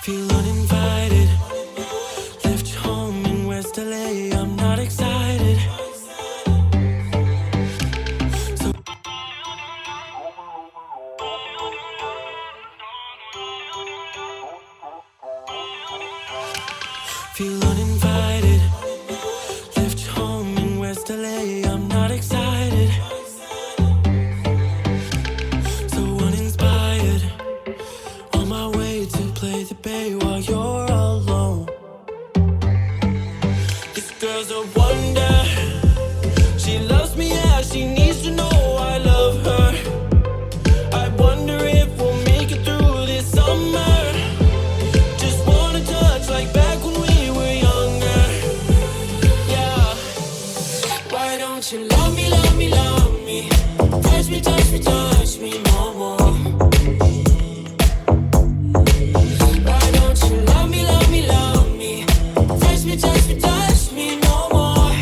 Feel uninvited. Left your home in West LA. I'm not excited. So feel uninvited. Left your home in West LA. I'm not excited. So uninspired. On my way to play the bay while you're alone. This girl's a wonder. She loves me, yeah, she needs to know I love her. I wonder if we'll make it through this summer. Just wanna touch like back when we were younger. Yeah. Why don't you love me, love me, love me? Touch me, touch me, touch me no more. Why don't you love me, love me, love me? Touch me, touch me, touch me no more.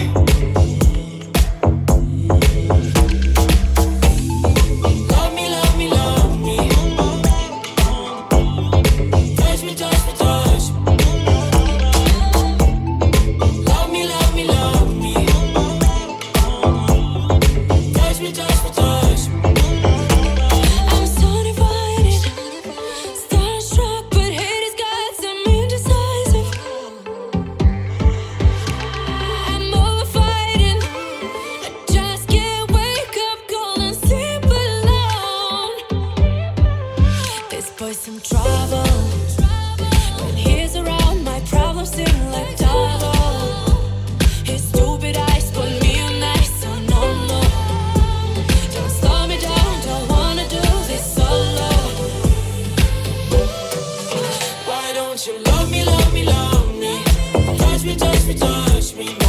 Love me, love me, love me. Touch me, touch me, touch me. Love me, love me, love me. Touch me, touch me, touch me. I'm so divided, starstruck, but hate has got some indecisive. I'm over fighting. I just can't wake up cold and sleep alone. This boy's some trouble. When he's around, my problems seem like double. His stupid eyes put me on ice, so no, no. Don't slow me down, don't wanna do this solo. Why don't you love me, love me, love me? Touch me, touch me, touch me